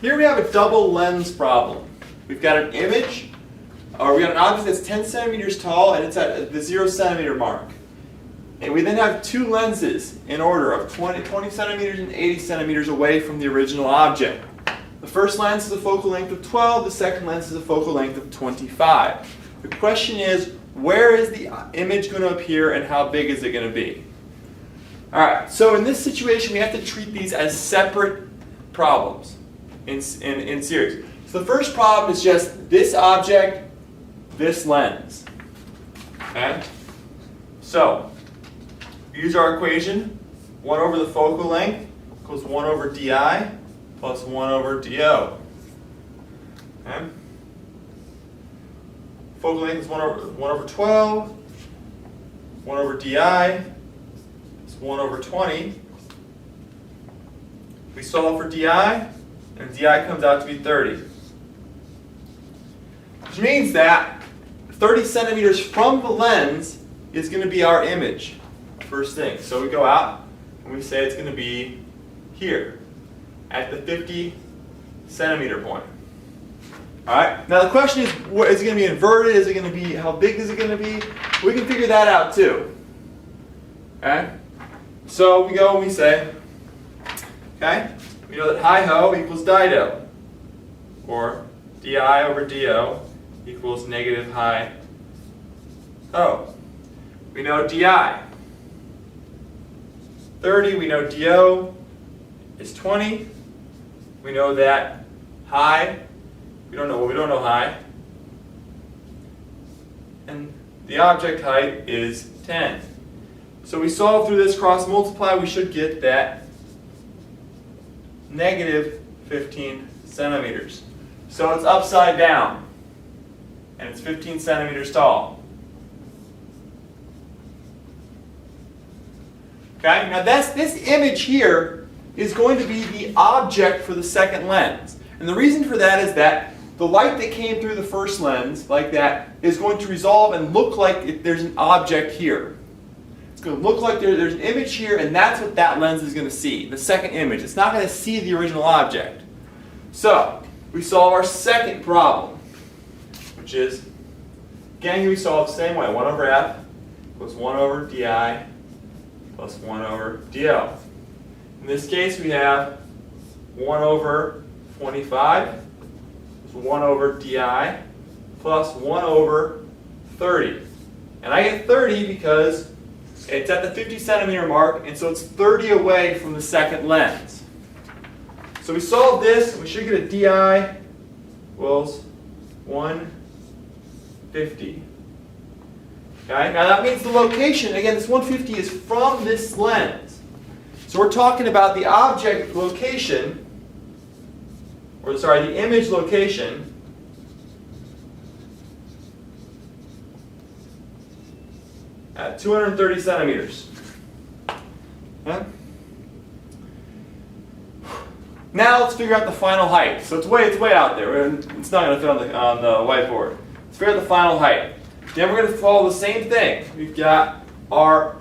Here we have a double lens problem. We've got an image, or we got an object that's 10 centimeters tall and it's at the 0 centimeter mark. And we then have two lenses in order of 20 centimeters and 80 centimeters away from the original object. The first lens is a focal length of 12, the second lens is a focal length of 25. The question is, where is the image going to appear and how big is it going to be? Alright, so in this situation we have to treat these as separate problems in series. So the first problem is just this object, this lens. Okay? So, use our equation, 1 over the focal length equals 1 over di plus 1 over do. Okay? Focal length is 1 over 12, 1 over di is 1 over 20. We solve for di, and di comes out to be 30. Which means that 30 centimeters from the lens is going to be our image, first thing. So we go out and we say it's going to be here, at the 50 centimeter point. Alright, now the question is it going to be inverted? Is it going to be, how big is it going to be? We can figure that out too. Okay? So we go and we say, okay, we know that hi-ho equals dido, or di over do equals negative hi-ho. We know di. 30, we know do is 20. We know that hi, we don't know hi. And the object height is 10. So we solve through this cross multiply, we should get that negative 15 centimeters. So it's upside down, and it's 15 centimeters tall. Okay, now this image here is going to be the object for the second lens. And the reason for that is that the light that came through the first lens, like that, is going to resolve and look like there's an object here. It's going to look like there's an image here, and that's what that lens is going to see, the second image. It's not going to see the original object. So, we solve our second problem, which is, again, we solve the same way. 1 over f equals 1 over di plus 1 over do. In this case, we have 1 over 25 is 1 over di plus 1 over 30. And I get 30 because it's at the 50 centimeter mark, and so it's 30 away from the second lens. So we solve this, and we should get a di equals 150. Okay? Now that means the location, again, this 150 is from this lens. So we're talking about the object location, or sorry, the image location at 230 centimeters. Okay? Now let's figure out the final height. So it's way out there. It's not going to fit on the whiteboard. Let's figure out the final height. Then we're going to follow the same thing. We've got our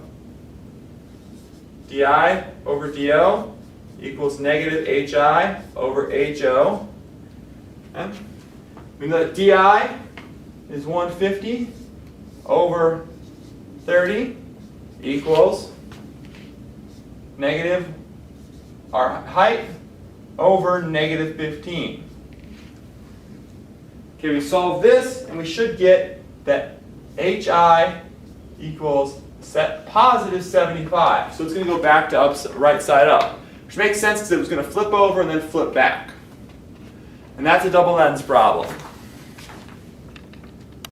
di over do equals negative hi over ho. Okay? We know that di is 150 over 30 equals negative our height over negative 15. Okay, we solve this and we should get that hi equals positive 75. So it's going to go back to right side up, which makes sense because it was going to flip over and then flip back. And that's a double lens problem.